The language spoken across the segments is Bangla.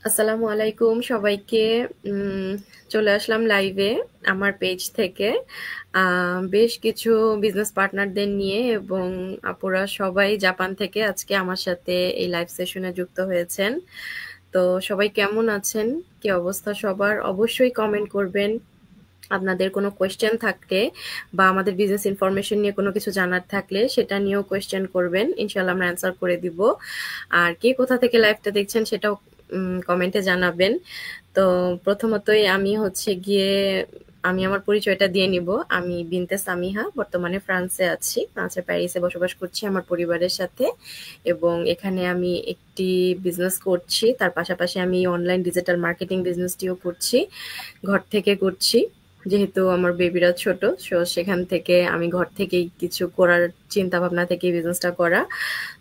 আসসালামু আলাইকুম সবাইকে। উম, চলে আসলাম লাইভে আমার পেজ থেকে। বেশ কিছু বিজনেস পার্টনারদের নিয়ে এবং আপুরা সবাই জাপান থেকে আজকে আমার সাথে এই লাইভ সেশনে যুক্ত হয়েছেন। তো সবাই কেমন আছেন? কি অবস্থা সবার? অবশ্যই কমেন্ট করবেন। আপনাদের কোনো কোয়েশ্চেন থাকলে বা আমাদের বিজনেস ইনফরমেশন নিয়ে কোনো কিছু জানার থাকলে সেটা নিয়েও কোয়েশ্চেন করবেন, ইনশাল্লাহ আমরা অ্যান্সার করে দিব। আর কে কোথা থেকে লাইভটা দেখছেন সেটাও কমেন্টে জানাবেন। তো প্রথমতই আমি আমার পরিচয়টা দিয়ে নিব। আমি বিনতে সামিহা, বর্তমানে ফ্রান্সে আছি, ফ্রান্সের প্যারিসে বসবাস করছি আমার পরিবারের সাথে। এবং এখানে আমি একটি বিজনেস করছি, তার পাশাপাশি আমি অনলাইন ডিজিটাল মার্কেটিং বিজনেসটিও করছি, ঘর থেকে করছি। যেহেতু আমার বেবিরা ছোট, সেখান থেকে আমি ঘর থেকেই কিছু করার চিন্তা ভাবনা থেকে বিজনেসটা করা।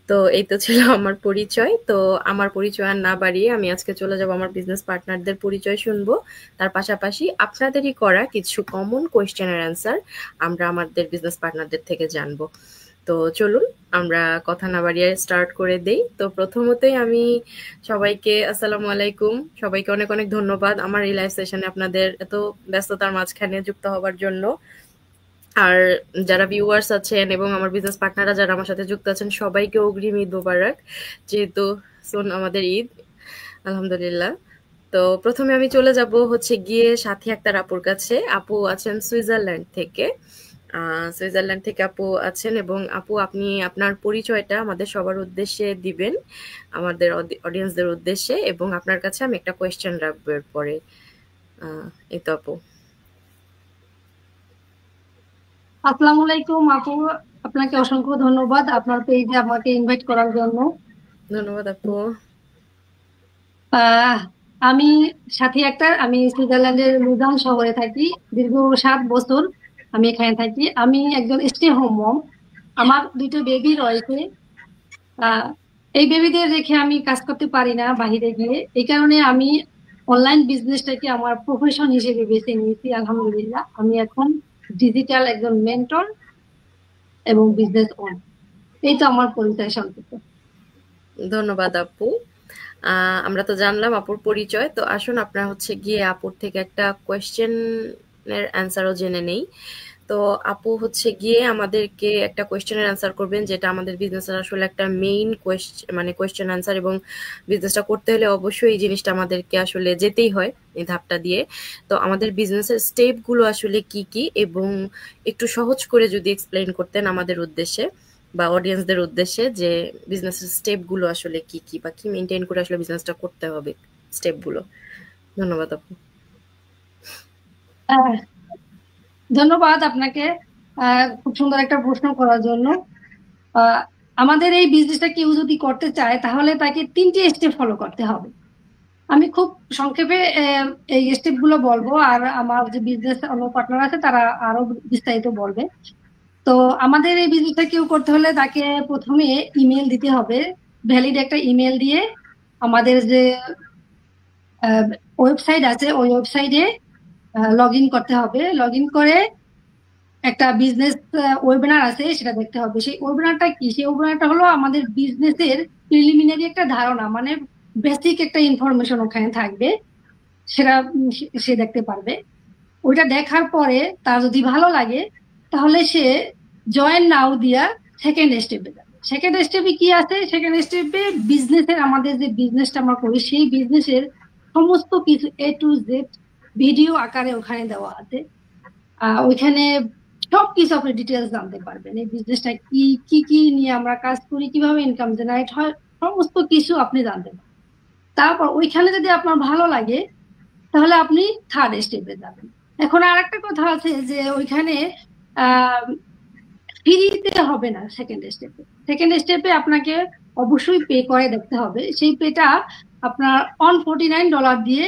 তো এই তো ছিল আমার পরিচয়। তো আমার পরিচয় আর না বাড়িয়ে আমি আজকে চলে যাব আমার বিজনেস পার্টনারদের পরিচয় শুনবো। তার পাশাপাশি আপনাদেরই করা কিছু কমন কোয়েশ্চেনের অ্যান্সার আমরা আমাদের বিজনেস পার্টনারদের থেকে জানবো। তো চলুন আমরা কথা না বাড়িয়ে স্টার্ট করে দেই। তো প্রথমতই আমি সবাইকে আসসালামু আলাইকুম, সবাইকে অনেক অনেক ধন্যবাদ আমার এই লাইভ সেশনে আপনাদের এত ব্যস্ততার মাঝখানে যুক্ত হবার জন্য। আর যারা ভিউয়ার্স আছেন এবং আমার বিজনেস পার্টনাররা যারা আমার সাথে যুক্ত আছেন সবাইকে অগ্রিম ঈদ মোবারক, যেহেতু সোন আমাদের ঈদ। আলহামদুলিল্লাহ। তো প্রথমে আমি চলে যাব হচ্ছে গিয়ে সাথী আক্তার আপুর কাছে। আপু আছেন সুইজারল্যান্ড থেকে। সুইজারল্যান্ড থেকে আপু আছেন এবং আপু আপনি আপনার পরিচয়টা আমাদের সবার উদ্দেশ্যে দিবেন, আমাদের অডিয়েন্সদের উদ্দেশ্যে, এবং আপনার কাছে আমি একটা কোয়েশ্চেন রাখবো এরপরে। আহ, এই তো আপু। আসসালামু আলাইকুম আপু। আপনাকে অসংখ্য ধন্যবাদ আপনার পেজে আমাকে ইনভাইট করার জন্য। ধন্যবাদ আপু। আহ আমি সাথী আক্তার, আমি সুইজারল্যান্ডের লুজান শহরে থাকি। দীর্ঘ 7 বছর আমি এখানে থাকি। আমি একজন স্টে হোম মম। আমার দুটো বেবি রয়েছে। আহ এই বেবিদের রেখে আমি কাজ করতে পারি না বাইরে গিয়ে। এই কারণে আমি অনলাইন বিজনেসটাকে আমার প্রফেশন হিসেবে বেছে নিয়েছি। আলহামদুলিল্লাহ, আমি এখন ডিজিটাল একজন মেন্টর এবং বিজনেস ওনার। এই তো আমার পরিচয় সংক্ষেপে। ধন্যবাদ আপু। আমরা তো জানলাম আপুর পরিচয়। তো আসুন আপনার হচ্ছে গিয়ে আপুর থেকে একটা কোয়েশ্চেনের অ্যান্সারও জেনে নেই। তো আপু হচ্ছে গিয়ে আমাদেরকে একটা কোয়েশ্চেনের অ্যান্সার করবেন, যেটা আমাদের বিজনেসের আসলে একটা মেইন কোয়েশ্চেন, মানে কোয়েশ্চেন অ্যান্সার। এবং বিজনেসটা করতে হলে অবশ্যই এই জিনিসটা আমাদেরকে আসলে যেতেই হয় এই ধাপটা দিয়ে। তো আমাদের বিজনেসের স্টেপগুলো আসলে কি কি, এবং একটু সহজ করে যদি এক্সপ্লেইন করতেন আমাদের উদ্দেশ্যে বা অডিয়েন্সদের উদ্দেশ্যে, যে বিজনেসের স্টেপগুলো আসলে কি কি বা কি মেনটেন করে আসলে বিজনেসটা করতে হবে, স্টেপগুলো। ধন্যবাদ আপু। আহ, ধন্যবাদ আপনাকে খুব সুন্দর একটা প্রশ্ন করার জন্য। আহ, আমাদের এই বিজনেসটা কেউ যদি করতে চায় তাহলে তাকে 3টে স্টেপ ফলো করতে হবে। আমি খুব সংক্ষেপে এই স্টেপ গুলো বলবো, আর আমার যে বিজনেস অন্য পার্টনার আছে তারা আরো বিস্তারিত বলবে। তো আমাদের এই বিজনেসটা কেউ করতে হলে তাকে প্রথমে ইমেল দিতে হবে। ভ্যালিড একটা ইমেল দিয়ে আমাদের যে ওয়েবসাইট আছে ওই ওয়েবসাইটে লগ ইন করতে হবে। লগ ইন করে একটা বিজনেস ওয়েবিনার আছে সেটা দেখতে হবে। সেই ওয়েবিনারটা কি? সেই ওয়েবিনারটা হলো আমাদের বিজনেসের প্রিলিমিনারি একটা ধারণা, মানে বেসিক একটা ইনফরমেশন ওখানে থাকবে। সেটা সে দেখতে পারবে। ওইটা দেখার পরে তার যদি ভালো লাগে তাহলে সে জয়েন নাও দিয়া সেকেন্ড স্টেপে যাবে। সেকেন্ড স্টেপে কি আছে? সেকেন্ড স্টেপে বিজনেসের, আমাদের যে বিজনেসটা আমরা করি সেই বিজনেসের সমস্ত কিছু A to Z ভিডিও আকারে ওখানে দেওয়া আছে। ওইখানে সবকিছু আপনি ডিটেলস জানতে পারবেন। এই বিজনেসটা কি, কি কি নিয়ে আমরা কাজ করি, কিভাবে ইনকাম জেনারেট হয়, সমস্ত কিছু আপনি জানতে পারবেন। তারপর ওইখানে যদি আপনার ভালো লাগে তাহলে আপনি থার্ড স্টেপে যাবেন। এখন আর একটা কথা আছে যে ওইখানে আহ ফ্রিতে হবে না। সেকেন্ড স্টেপে আপনাকে অবশ্যই পে করে দেখতে হবে। সেই পেটা আপনার $149 দিয়ে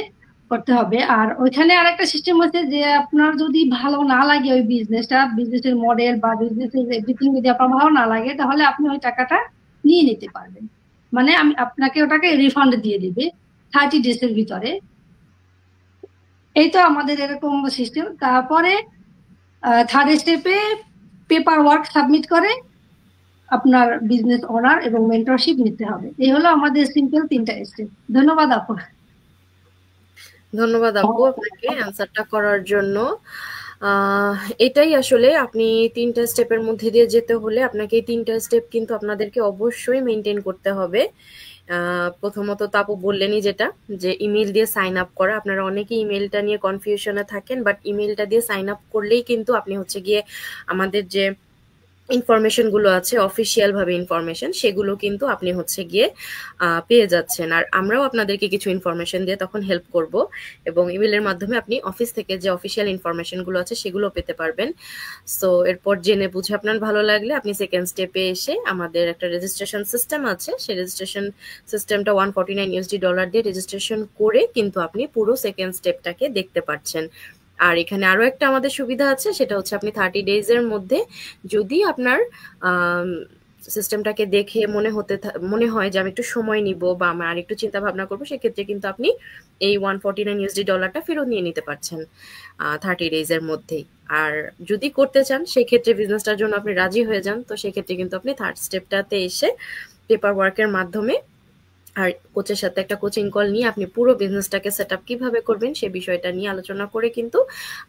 করতে হবে। আর ওইখানে আরেকটা সিস্টেম আছে যে আপনার যদি ভালো না লাগে ওই বিজনেসটা, বিজনেসের মডেল বা বিজনেসের এভরিথিং যদি আপনার ভালো না লাগে তাহলে আপনি ওই টাকাটা নিয়ে নিতে পারবেন। মানে আমি আপনাকে ওটাকে রিফান্ড দিয়ে দিবে 30 ডেজ এর ভিতরে। এই তো আমাদের এরকম সিস্টেম। তারপরে থার্ড স্টেপে পেপার ওয়ার্ক সাবমিট করে আপনার বিজনেস ওনার এবং মেন্টরশিপ নিতে হবে। এই হলো আমাদের সিম্পল 3টা স্টেপ। ধন্যবাদ আপু। ধন্যবাদ আপু আপনাকে অ্যান্সারটা করার জন্য। আহ, এটাই আসলে আপনি ৩টা স্টেপের মধ্যে দিয়ে যেতে হলে আপনাকে এই ৩টা স্টেপ কিন্তু আপনাদেরকে অবশ্যই মেনটেন করতে হবে। প্রথমত তো আপু বললেনই যেটা, যে ইমেইল দিয়ে সাইন আপ করা। আপনারা অনেকেই ইমেইলটা নিয়ে কনফিউশনে থাকেন, বাট ইমেইলটা দিয়ে সাইন আপ করলেই কিন্তু আপনি হচ্ছে গিয়ে আমাদের যে ইনফরমেশন গুলো আছে, অফিসিয়াল ভাবে ইনফরমেশন, সেগুলো কিন্তু আপনি হচ্ছে গিয়ে পেয়ে যাচ্ছেন। আর আমরাও আপনাদেরকে কিছু ইনফরমেশন দিয়ে তখন হেল্প করব, এবং ইমেলের মাধ্যমে আপনি অফিস থেকে যে অফিসিয়াল ইনফরমেশন গুলো আছে সেগুলো পেতে পারবেন। সো এরপর জেনে বুঝে আপনার ভালো লাগলে আপনি সেকেন্ড স্টেপে এসে আমাদের একটা রেজিস্ট্রেশন সিস্টেম আছে, সেই রেজিস্ট্রেশন সিস্টেমটা $149 দিয়ে রেজিস্ট্রেশন করে কিন্তু আপনি পুরো সেকেন্ড স্টেপটাকে দেখতে পাচ্ছেন। আর এখানে আরো একটা আমাদের সুবিধা আছে, সেটা হচ্ছে আপনি 30 days এর মধ্যে যদি আপনার সিস্টেমটাকে দেখে মনে হয় যে আমি একটু সময় নিব বা আমার আর একটু চিন্তা ভাবনা করবো, সেক্ষেত্রে কিন্তু আপনি এই $149 ফেরত নিয়ে নিতে পারছেন 30 days এর মধ্যেই। আর যদি করতে চান, সেক্ষেত্রে বিজনেসটার জন্য আপনি রাজি হয়ে যান, তো সেক্ষেত্রে কিন্তু আপনি থার্ড স্টেপটাতে এসে পেপার ওয়ার্কের মাধ্যমে আর কোচের সাথে একটা কোচিং কল নিয়ে আপনি পুরো বিজনেসটাকে সেট আপ কিভাবে করবেন সে বিষয়টা নিয়ে আলোচনা করে কিন্তু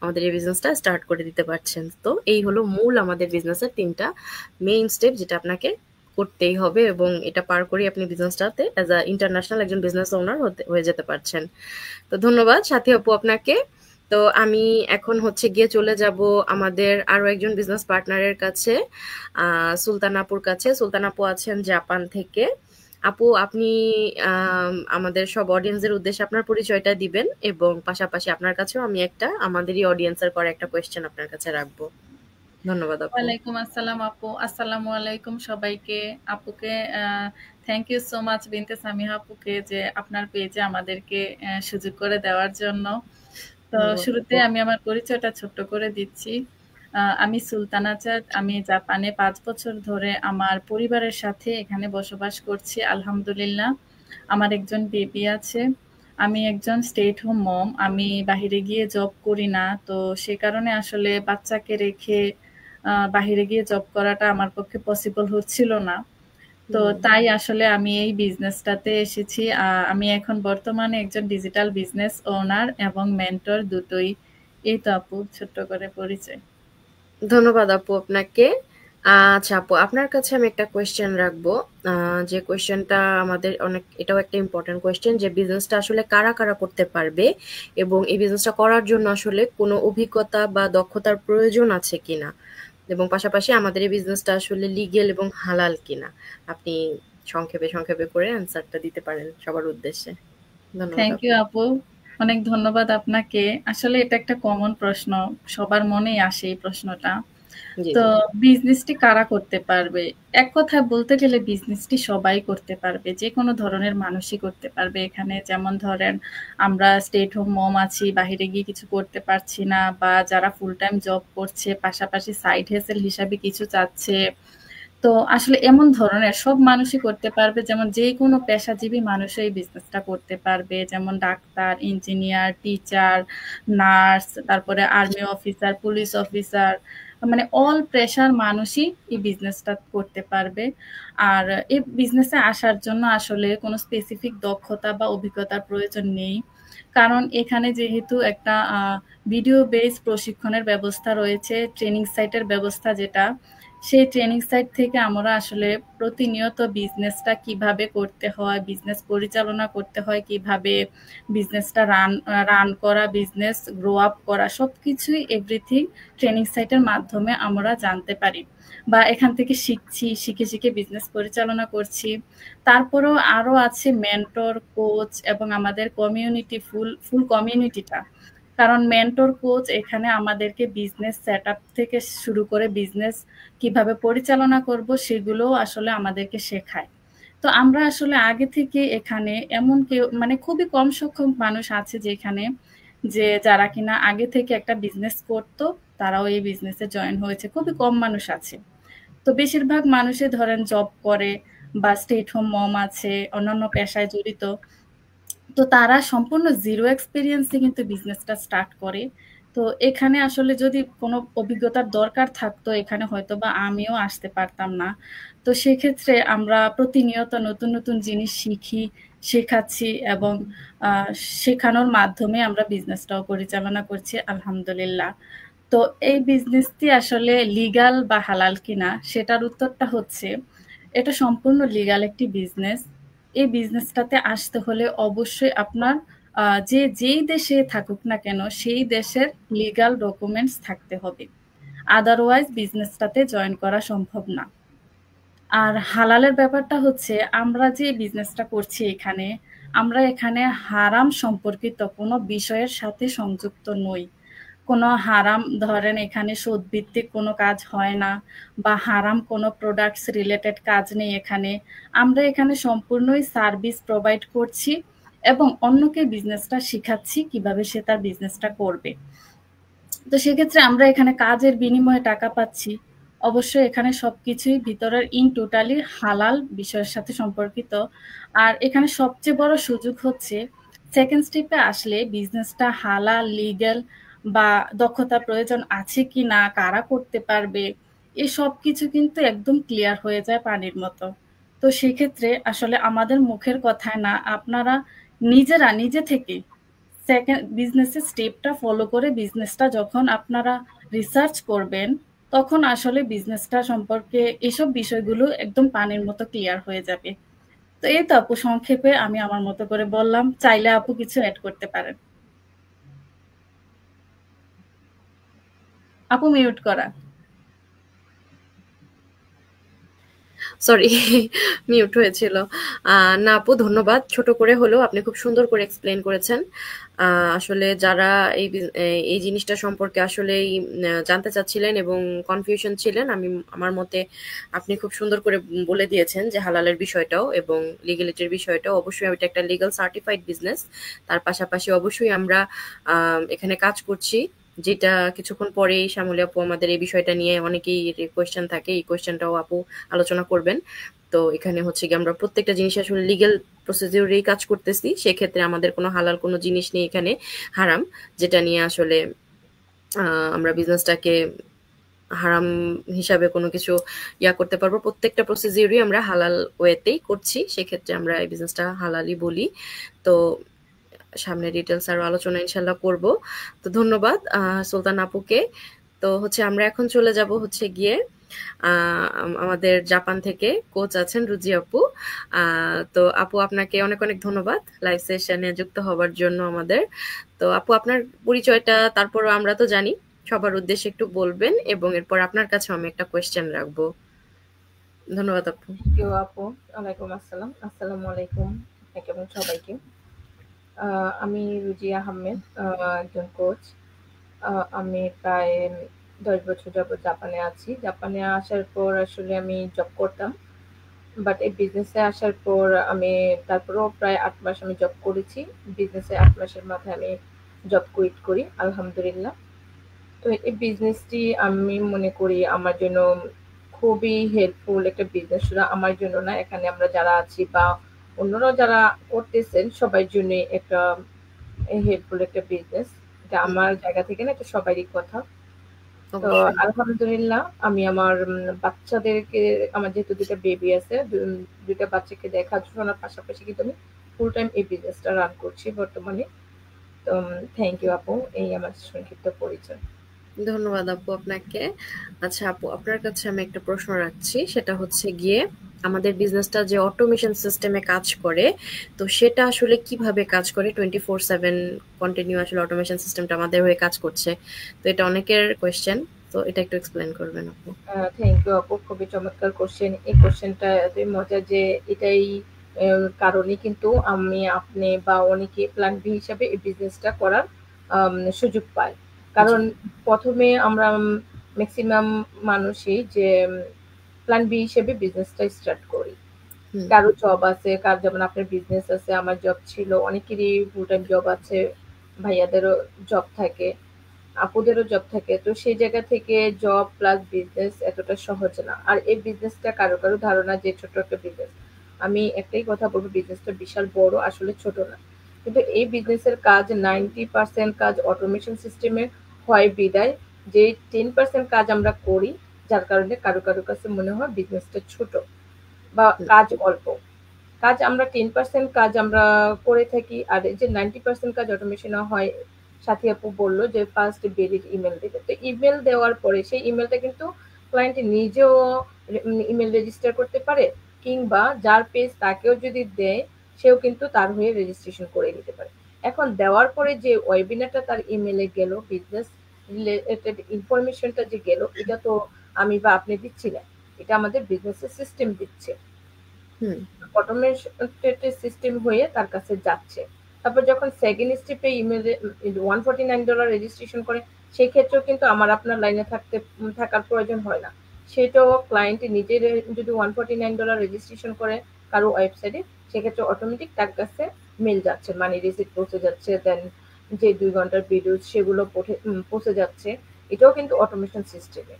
আমাদের এই বিজনেসটা স্টার্ট করে দিতে পারছেন। তো এই হলো মূল আমাদের বিজনেসের 3টা মেইন স্টেপ, যেটা আপনাকে করতেই হবে, এবং এটা পার করে আপনি বিজনেসটাতে অ্যাজ আ ইন্টারন্যাশনাল একজন বিজনেস ওনার হয়ে যেতে পারছেন। তো ধন্যবাদ সাথী আপু আপনাকে। তো আমি এখন হচ্ছে গিয়ে চলে যাব আমাদের আরো একজন বিজনেস পার্টনারের কাছে, সুলতান আপুর কাছে। সুলতান আপু আছেন জাপান থেকে। আপু, আপনি আমাদের সব অডিয়েন্সের উদ্দেশ্যে আপনার পরিচয়টা দিবেন, এবং পাশাপাশি আপনার কাছেও আমি একটা আমাদেরই অডিয়েন্সের করা একটা কোয়েশ্চেন আপনার কাছে রাখবো। ধন্যবাদ আপু। ওয়ালাইকুম আসসালাম আপু। আসসালামু আলাইকুম সবাইকে। আপুকে থ্যাংক ইউ সো মাচ বিনতে সামিহা আপুকে, যে আপনার পেজে আমাদেরকে সুযোগ করে দেওয়ার জন্য। তো ধন্যবাদ শুরুতে আপু। আমি আমার পরিচয়টা ছোট্ট করে দিচ্ছি। আমি সুলতানা চাঁদ। আমি জাপানে ৫ বছর ধরে আমার পরিবারের সাথে এখানে বসবাস করছি আলহামদুলিল্লাহ। আমার একজন বেবি আছে। আমি একজন স্টে এট হোম মম। আমি বাহিরে গিয়ে জব করি না। তো সে কারণে আসলে বাচ্চাকে রেখে বাহিরে গিয়ে জব করাটা আমার পক্ষে পসিবল হচ্ছিল না। তো তাই আসলে আমি এই বিজনেসটাতে এসেছি। আমি এখন বর্তমানে একজন ডিজিটাল বিজনেস ওনার এবং মেন্টর দুটোই। এই তো আপু ছোট্ট করে পরিচয়। ধন্যবাদ আপু আপনাকে। আচ্ছা আপু, আপনার কাছে আমি একটা কোয়েশ্চেন রাখবো। যে কোয়েশ্চেনটা আমাদের অনেক, এটাও একটা ইম্পর্টেন্ট কোয়েশ্চেন, যে বিজনেসটা আসলে কারা কারা করতে পারবে, এবং এই বিজনেসটা করার জন্য আসলে কোনো অভিজ্ঞতা বা দক্ষতার প্রয়োজন আছে কিনা, এবং পাশাপাশি আমাদের এই বিজনেসটা আসলে লিগেল এবং হালাল কিনা। আপনি সংক্ষেপে সংক্ষেপে করে অ্যান্সারটা দিতে পারেন সবার উদ্দেশ্যে। ধন্যবাদ থ্যাংক ইউ আপু। আপু। অনেক ধন্যবাদ আপনাকে। আসলে এটা একটা কমন প্রশ্ন। সবার মনেই আসে এই প্রশ্নটা। জি তো জি। বিজনেসটি কারা করতে পারবে? এক কথায় বলতে গেলে বিজনেসটি সবাই করতে পারবে। যেকোনো ধরনের মানুষই করতে পারবে এখানে। যেমন ধরেন, আমরা স্টে এট হোম মম আছি, বাহিরে গিয়ে কিছু করতে পারছি না, বা যারা ফুল টাইম জব করছে, পাশাপাশি সাইড হেসেল হিসাবে কিছু চাচ্ছে। তো আসলে এমন ধরনের সব মানুষই করতে পারবে। যেমন যেকোনো পেশাজীবী মানুষ এই বিজনেসটা করতে পারবে। যেমন ডাক্তার, ইঞ্জিনিয়ার, টিচার, নার্স, তারপরে আর্মি অফিসার, পুলিশ অফিসার, মানে অল পেশার মানুষই এই বিজনেসটা করতে পারবে। আর এই বিজনেসে আসার জন্য আসলে কোনো স্পেসিফিক দক্ষতা বা অভিজ্ঞতার প্রয়োজন নেই। কারণ এখানে যেহেতু একটা ভিডিও বেস প্রশিক্ষণের ব্যবস্থা রয়েছে, ট্রেনিং সাইটের ব্যবস্থা যেটা, সেই ট্রেনিং সাইট থেকে আমরা আসলে প্রতিনিয়ত বিজনেসটা কিভাবে করতে হয়, বিজনেস পরিচালনা করতে হয় কিভাবে, বিজনেসটা রান করা, বিজনেস গ্রো আপ করা, সবকিছুই এভরিথিং ট্রেনিং সাইটের মাধ্যমে আমরা জানতে পারি, বা এখান থেকে শিখছি, শিখে শিখে বিজনেস পরিচালনা করছি। তারপরেও আরো আছে মেন্টর, কোচ এবং আমাদের কমিউনিটি, ফুল ফুল কমিউনিটিটা। কারণ মেন্টর, কোচ এখানে আমাদেরকে বিজনেস সেটআপ থেকে শুরু করে বিজনেস কিভাবে পরিচালনা করব সেগুলোও আসলে আমাদেরকে শেখায়। তো আমরা আসলে আগে থেকে এখানে এমন কেউ, মানে খুবই কম সংখ্যক মানুষ আছে যেখানে, যে যারা কিনা আগে থেকে একটা বিজনেস করতো, তারাও এই বিজনেসে জয়েন হয়েছে। খুবই কম মানুষ আছে। তো বেশিরভাগ মানুষই ধরেন জব করে, বা স্টে এট হোম মম আছে, অন্যান্য পেশায় জড়িত। তো তারা সম্পূর্ণ জিরো এক্সপেরিয়েন্সে কিন্তু বিজনেসটা স্টার্ট করে। তো এখানে আসলে যদি কোনো অভিজ্ঞতার দরকার থাকতো এখানে হয়তোবা আমিও আসতে পারতাম না। তো সেক্ষেত্রে আমরা প্রতিনিয়ত নতুন, নতুন জিনিস শিখি, শেখাচ্ছি এবং আ শেখানোর মাধ্যমে আমরা বিজনেসটাও পরিচালনা করছি আলহামদুলিল্লাহ। তো এই বিজনেসটি আসলে লিগ্যাল বা হালাল কিনা সেটার উত্তরটা হচ্ছে, এটা সম্পূর্ণ লিগ্যাল একটি বিজনেস। এই বিজনেসটাতে আসতে হলে অবশ্যই আপনার যেই দেশে থাকুক না কেন সেই দেশের লিগ্যাল ডকুমেন্টস থাকতে হবে। আদারওয়াইজ বিজনেসটাতে জয়েন করা সম্ভব না। আর হালালের ব্যাপারটা হচ্ছে আমরা যে বিজনেসটা করছি এখানে, আমরা এখানে হারাম সম্পর্কিত কোনো বিষয়ের সাথে সংযুক্ত নই। কোনো হারাম ধরেন এখানে সুদভিত্তিক কোনো কাজ হয় না বা হারাম কোনো প্রোডাক্টস রিলেটেড কাজ নেই এখানে। আমরা এখানে সম্পূর্ণই সার্ভিস প্রোভাইড করছি এবং অন্যকে বিজনেসটা শিখাচ্ছি কিভাবে সে তার বিজনেসটা করবে। তো সেক্ষেত্রে আমরা এখানে কাজের বিনিময়ে টাকা পাচ্ছি। অবশ্যই এখানে সবকিছুই ভিতরের ইন টোটালি হালাল বিষয়ের সাথে সম্পর্কিত। আর এখানে সবচেয়ে বড় সুযোগ হচ্ছে সেকেন্ড স্টেপে আসলে বিজনেসটা হালাল, লিগ্যাল বা দক্ষতার প্রয়োজন আছে কি না, কারা করতে পারবে, এই সবকিছু কিন্তু একদম ক্লিয়ার হয়ে যায় পানির মতো। তো সেক্ষেত্রে আসলে আমাদের মুখের কথায় না, আপনারা নিজেরা নিজে থেকে সেকেন্ড বিজনেসের স্টেপটা ফলো করে বিজনেসটা যখন আপনারা রিসার্চ করবেন, তখন আসলে বিজনেসটা সম্পর্কে এসব বিষয়গুলো একদম পানির মতো ক্লিয়ার হয়ে যাবে। তো এই তো আপু, সংক্ষেপে আমি আমার মতো করে বললাম, চাইলে আপু কিছু অ্যাড করতে পারেন। আপু মিউট করা। সরি, মিউট হয়েছিল। না আপু, ধন্যবাদ। ছোট করে হলেও আপনি খুব সুন্দর করে এক্সপ্লেন করেছেন। আসলে যারা এই জিনিসটা সম্পর্কে আসলেই জানতে চাচ্ছিলেন এবং কনফিউশন ছিলেন, আমার মতে আপনি খুব সুন্দর করে বলে দিয়েছেন যে হালালের বিষয়টাও এবং লিগ্যালিটির বিষয়টাও। অবশ্যই এটা একটা লিগ্যাল সার্টিফাইড বিজনেস। তার পাশাপাশি অবশ্যই আমরা এখানে কাজ করছি, যেটা কিছুক্ষণ পরেই শ্যামলী আপু আমাদের এই বিষয়টা নিয়ে অনেকেই কোয়েশ্চেন থাকে, এই কোয়েশ্চেনটাও আপু আলোচনা করবেন। তো এখানে হচ্ছে কি আমরা প্রত্যেকটা জিনিস আসলে লিগ্যাল প্রসিডিউরেই কাজ করতেছি। সেক্ষেত্রে আমাদের কোনো হালাল কোনো জিনিস নেই এখানে, হারাম, যেটা নিয়ে আসলে আমরা বিজনেসটাকে হারাম হিসাবে কোনো কিছু করতে পারবো। প্রত্যেকটা প্রসিডিউরই আমরা হালাল ওয়েতেই করছি, সেক্ষেত্রে আমরা এই বিজনেসটা হালালই বলি। তো সামনে ডিটেলস আরো আলোচনা ইনশাল্লাহ করব। তো ধন্যবাদ সুলতান আপুকে। তো হচ্ছে আমরা এখন চলে যাব হচ্ছে গিয়ে আমাদের জাপান থেকে কোচ আছেন রুজি আপু। তো আপু, আপনাকে অনেক অনেক ধন্যবাদ লাইভ সেশনে যুক্ত হবার জন্য আমাদের। তো আপু, আপনার পরিচয়টা তারপরও আমরা তো জানি, সবার উদ্দেশ্যে একটু বলবেন এবং এরপর আপনার কাছে আমি একটা কোয়েশ্চেন রাখবো। ধন্যবাদ আপু। আপু, ওয়ালাইকুম আসসালাম। আসসালামু আলাইকুম আপনাকে এবং সবাইকে। আমি রুজি আহমেদ, একজন কোচ। আমি প্রায় 10 বছর যাবত জাপানে আছি। জাপানে আসার পর আসলে আমি জব করতাম, বাট এই বিজনেসে আসার পর আমি তারপরেও প্রায় 8 মাস আমি জব করেছি। বিজনেসে 8 মাসের মাথায় আমি জব কুইট করি আলহামদুলিল্লাহ। তো এই বিজনেসটি আমি মনে করি আমার জন্য খুবই হেল্পফুল একটা বিজনেস। শুধু আমার জন্য না, এখানে আমরা যারা আছি বা অন্যরাও যারা করতেছেন সবার জন্য একটা হেল্পফুল একটা বিজনেস। এটা আমার জায়গা থেকে না, এটা সবারই কথা। তো অবশ্যই। আলহামদুলিল্লাহ আমি আমার বাচ্চাদেরকে, আমার যেহেতু 2টা বেবি আছে, 2টা বাচ্চাকে দেখাশোনার পাশাপাশি কিন্তু আমি ফুল টাইম এই বিজনেসটা রান করছি বর্তমানে। তো থ্যাংক ইউ আপু, এই আমার সংক্ষিপ্ত পরিচয়। ধন্যবাদ আপু আপনাকে। আচ্ছা আপু, আপনার কাছে আমি একটা প্রশ্ন রাখছি, সেটা হচ্ছে গিয়ে আমাদের বিজনেসটা যে অটোমেশন সিস্টেমে কাজ করে, তো সেটা আসলে কিভাবে কাজ করে? 24/7 কন্টিনিউ আসলে অটোমেশন সিস্টেমটা আমাদের হয়ে কাজ করছে। তো এটা অনেকের কোয়েশ্চেন, তো এটা একটু এক্সপ্লেন করবেন আপু। থ্যাংক ইউ আপু, খুবই চমৎকার কোশ্চেন। এই কোশ্চেনটা এতই মজা যে এটাই কারণে কিন্তু আমি, আপনি বা অনেকে প্ল্যান বি হিসাবে এই বিজনেসটা করার সুযোগ পায়। কারণ প্রথমে আমরা ম্যাক্সিমাম মানুষই যে প্ল্যান বি হিসেবে বিজনেসটা স্টার্ট করি। কারো জব আছে, কার যেমন আপনার বিজনেস আছে, আমার জব ছিল, অনেকেরই ফুল টাইম জব আছে, ভাইয়াদেরও জব থাকে, আপুদেরও জব থাকে। তো সেই জায়গা থেকে জব প্লাস বিজনেস এতটা সহজ না। আর এই বিজনেসটা কারো কারো ধারণা যে ছোট একটা বিজনেস। আমি একটাই কথা বলবো, বিজনেসটা বিশাল বড়, আসলে ছোট না। কিন্তু এই বিজনেসের কাজ 90% কাজ অটোমেশন সিস্টেমে হয় বিদায় যে 10% কাজ আমরা করি, যার কারণে কারো কাছে মনে হয় বিজনেসটা ছোট বা কাজ অল্প। কাজ আমরা 10% কাজ আমরা করে থাকি, আর এই যে 90% কাজ অটোমেশন হয়। সাথী আপু বলল যে ফার্স্ট বেরিড ইমেল দিতে, তো ইমেল দেওয়ার পরে সেই ইমেলটা কিন্তু ক্লায়েন্ট নিজেও ইমেল রেজিস্টার করতে পারে, কিংবা যার পেজ তাকেও যদি দেয় সেও কিন্তু তার হয়ে রেজিস্ট্রেশন করে নিতে পারে। এখন দেওয়ার পরে যে ওয়েবিনারটা তার ইমেলে গেল, বিজনেস রিলেটেড ইনফরমেশনটা যে গেল, এটা তো আমি বা আপনি দিচ্ছি না, এটা আমাদের বিজনেসের সিস্টেম দিচ্ছে। অটোমেটেড সিস্টেম হয়ে তার কাছে যাচ্ছে। তারপর যখন সেকেন্ড স্টেপে ইমেলে $149 রেজিস্ট্রেশন করে, সেই ক্ষেত্রেও কিন্তু আমার আপনার লাইনে থাকার প্রয়োজন হয় না। সেটাও ক্লায়েন্ট নিজের যদি $149 রেজিস্ট্রেশন করে কারো ওয়েবসাইটে, সেক্ষেত্রে অটোমেটিক তার কাছে মেল যাচ্ছে, মানি রিসিপ্ট পৌঁছে যাচ্ছে, দেন যে 2 ঘন্টার ভিডিও সেগুলো পৌঁছে যাচ্ছে। এটাও কিন্তু অটোমেশন সিস্টেমে।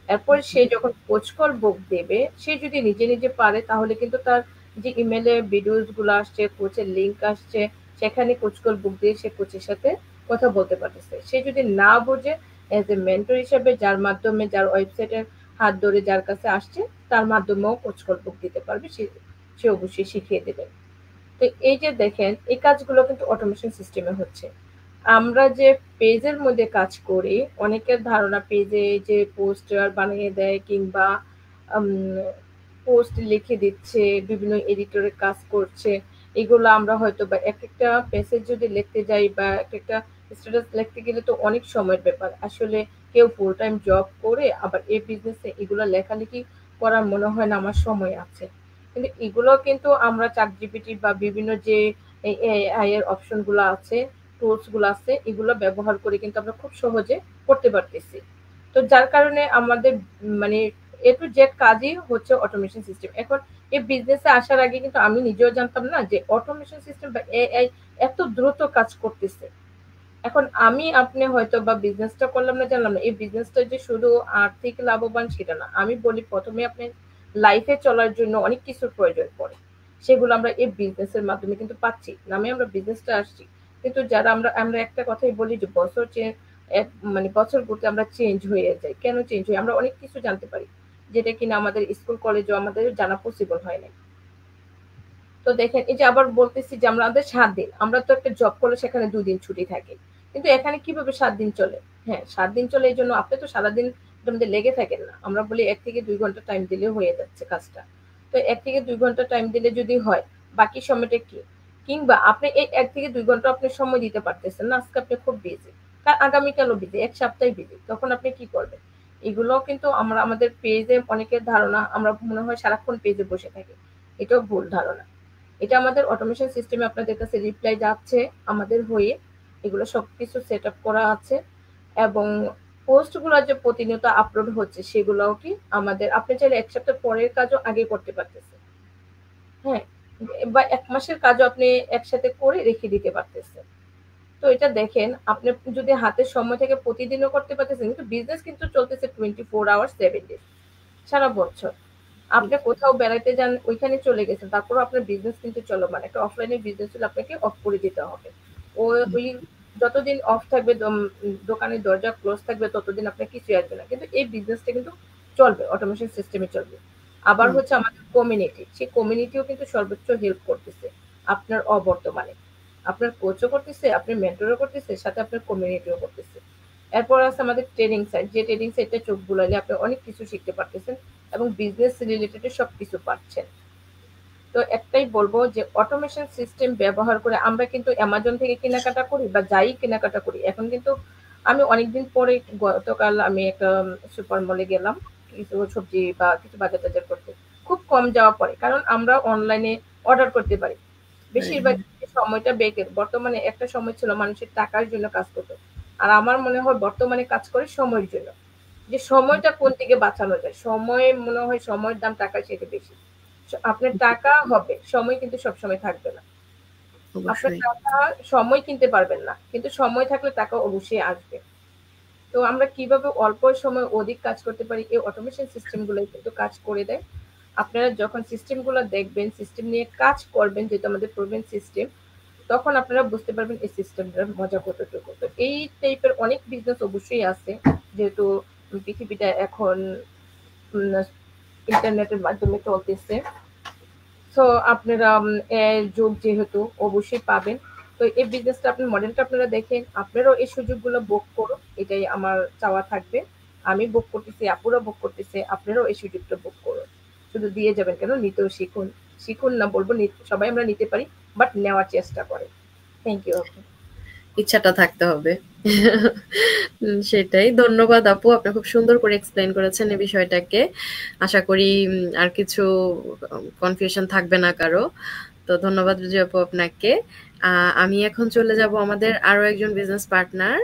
এরপর সে যখন কোচ কল বুক দেবে, সে যদি নিজে নিজে পারে তাহলে কিন্তু তার যে ইমেলে ভিডিওস গুলো আসছে, কোচের লিঙ্ক আসছে, সেখানে কোচ কল বুক দিয়ে সে কোচের সাথে কথা বলতে পারতেছে। সে যদি না বোঝে, এজ এ মেন্টর হিসেবে যার মাধ্যমে, যার ওয়েবসাইটের হাত ধরে যার কাছে আসছে, তার মাধ্যমেও কোচ কল বুক দিতে পারবে, সে অবশ্যই শিখিয়ে দেবে। তো এই যে দেখেন, এই কাজগুলো কিন্তু অটোমেশন সিস্টেমে হচ্ছে। আমরা যে পেজের মধ্যে কাজ করি, অনেকের ধারণা পেজে যে পোস্টার বানিয়ে দেয় কিংবা পোস্ট লিখে দিচ্ছে, বিভিন্ন এডিটরের কাজ করছে, এগুলো আমরা হয়তো বা এক একটা মেসেজ যদি লিখতে যাই বা এক একটা স্ট্যাটাস লিখতে গেলে তো অনেক সময়ের ব্যাপার। আসলে কেউ ফুল টাইম জব করে আবার এই বিজনেসে এগুলো লেখালেখি করার মনে হয় না আমার সময় আছে। কিন্তু এগুলো কিন্তু আমরা ChatGPT বা বিভিন্ন যে AI এর অপশন গুলো আছে, টুলস গুলো আছে, এগুলো ব্যবহার করে কিন্তু আমরা খুব সহজে করতে পারতেছি। তো যার কারণে আমাদের মানে এ টু জেড কাজই হচ্ছে অটোমেশন সিস্টেম। এখন এই বিজনেসে আসার আগে কিন্তু আমি নিজেও জানতাম না যে অটোমেশন সিস্টেম বা AI এত দ্রুত কাজ করতেছে। এখন আমি আপনি হয়তো বা বিজনেসটা করলাম না, জানলাম না, এই বিজনেসটা যে শুধু আর্থিক লাভবান সেটা না। আমি বলি প্রথমে আপনি লাইফে চলার জন্য অনেক কিছুর প্রয়োজন পড়ে, সেগুলো আমরা এই বিজনেসের মাধ্যমে কিন্তু পাচ্ছি, নামে আমরা বিজনেসটা আসছি। কিন্তু যারা আমরা আমরা একটা কথাই বলি যে মানে বছর ঘুরতে আমরা চেঞ্জ হয়ে যাই। কেন চেঞ্জ হই? আমরা অনেক কিছু জানতে পারি, যেটা কিনা আমাদের স্কুল কলেজেও আমাদের জানা পসিবল হয় না। তো দেখেন, এই যে আবার বলতেছি যে আমাদের 7 দিন, আমরা তো একটা জব করলে সেখানে 2 দিন ছুটি থাকে, কিন্তু এখানে কিভাবে 7 দিন চলে? হ্যাঁ, 7 দিন চলে এই জন্য আপনি তো সারাদিন এটার মধ্যে লেগে থাকেন না। আমরা বলি 1 থেকে 2 ঘন্টা টাইম দিলে হয়ে যাচ্ছে কাজটা। তো 1 থেকে 2 ঘন্টা টাইম দিলে যদি হয়, বাকি সময়টা কি? কিংবা আপনি এই 1 থেকে 2 ঘন্টা আপনি সময় দিতে পারতেছেন না, আজকে আপনি খুব বিজি, আগামীকালও বিজি, 1 সপ্তাহে বিজি, তখন আপনি কি করবেন? এগুলোও কিন্তু আমরা আমাদের পেজে অনেকের ধারণা আমরা মনে হয় সারাক্ষণ পেজে বসে থাকি। এটাও ভুল ধারণা। এটা আমাদের অটোমেশন সিস্টেমে আপনাদের কাছে রিপ্লাই যাচ্ছে আমাদের হয়ে, এগুলো সবকিছু সেট আপ করা আছে। এবং পোস্টগুলো যে প্রতিনিয়ত আপলোড হচ্ছে সেগুলোও কি আমাদের, আপনি চাইলে 1 সপ্তাহ পরের কাজও আগে করতে পারতেছেন। হ্যাঁ, বা 1 মাসের কাজও আপনি একসাথে করে রেখে দিতে পারতেছেন। তো এটা দেখেন, আপনি যদি হাতের সময় থেকে প্রতিদিনও করতে পারতেছেন, কিন্তু বিজনেস কিন্তু চলতেছে 24 আওয়ার্স 7 ডেজ, সারা বছর। আপনি কোথাও বেড়াইতে যান, ওইখানে চলে গেছেন, তারপরও আপনার বিজনেস কিন্তু চলমান। একটা অফলাইনে বিজনেস হলে আপনাকে অফ করে দিতে হবে। ওই যতদিন অফ থাকবে, দোকানের দরজা ক্লোজ থাকবে, ততদিন আপনার কিছুই আসবে না। কিন্তু এই বিজনেসটা কিন্তু চলবে, অটোমেশন সিস্টেমে চলবে। আবার হচ্ছে আমাদের কমিউনিটি, সেই কমিউনিটিও কিন্তু সর্বোচ্চ হেল্প করতেছে আপনার অবর্তমানে। আপনার কোচও করতেছে, আপনার মেন্টরও করতেছে, সাথে আপনার কমিউনিটিও করতেছে। এরপর আছে আমাদের ট্রেডিং সাইট, যে ট্রেডিং সাইটটা চোখ বুলালে আপনি অনেক কিছু শিখতে পারতেছেন এবং বিজনেস রিলেটেড সবকিছু পাচ্ছেন। তো একটাই বলবো যে অটোমেশন সিস্টেম ব্যবহার করে আমরা কিন্তু অ্যামাজন থেকে কেনাকাটা করি বা যাই কেনাকাটা করি, এখন কিন্তু আমি অনেকদিন পরে গতকাল আমি একটা সুপার মলে গেলাম কিছু সবজি বা কিছু বাজার টাজার করতে। খুব কম যাওয়া পড়ে, কারণ আমরা অনলাইনে অর্ডার করতে পারি। বেশিরভাগ সময়টা বেকের, বর্তমানে একটা সময় ছিল মানুষের টাকার জন্য কাজ করতো, আর আমার মনে হয় বর্তমানে কাজ করে সময়ের জন্য। যে সময়টা কোন দিকে বাঁচানো যায়, সময় মনে হয় সময়ের দাম টাকার চেয়ে বেশি। আপনার টাকা হবে, সময় কিন্তু সবসময় থাকবে না। আপনার অবশ্যই। টাকা সময় কিনতে পারবেন না, কিন্তু সময় থাকলে টাকা অবশ্যই আসবে। তো আমরা কিভাবে অল্প সময়ে অধিক কাজ করতে পারি, এই অটোমেশন সিস্টেম গুলোই কিন্তু কাজ করে দেয়। আপনারা যখন সিস্টেম গুলো দেখবেন, সিস্টেম নিয়ে কাজ করবেন, যেহেতু আমাদের প্রবলেম সিস্টেম, তখন আপনারা বুঝতে পারবেন এই সিস্টেমটার মজা কতটুকু। তো এই টাইপের অনেক বিজনেস অবশ্যই আছে, যেহেতু পৃথিবীটা এখন ইন্টারনেটের মাধ্যমে চলতেছে। সো আপনারা এর যুগ যেহেতু অবশ্যই পাবেন। তো এই বিজনেসটা আপনার মডেলটা আপনারা দেখেন, আপনারাও এই সুযোগগুলো ভোগ করুন, এটাই আমার চাওয়া থাকবে। আমি ভোগ করতেছি, আপুরা ভোগ করতেছে, আপনারাও এই সুযোগটা ভোগ করুন। শুধু দিয়ে যাবেন কেন, নিতেও শিখুন। শিখুন না বলবো, সবাই আমরা নিতে পারি, বাট নেওয়ার চেষ্টা করে। থ্যাংক ইউ আপু। ইচ্ছাটা থাকতে হবে। সেটাই। ধন্যবাদ আপু, আপনি খুব সুন্দর করে এক্সপ্লেন করেছেন এই বিষয়টাকে। আশা করি আর কিছু কনফিউশন থাকবে না কারো। তো ধন্যবাদ রুজি আপু আপনাকে। আমি এখন চলে যাব আমাদের আরো একজন বিজনেস পার্টনার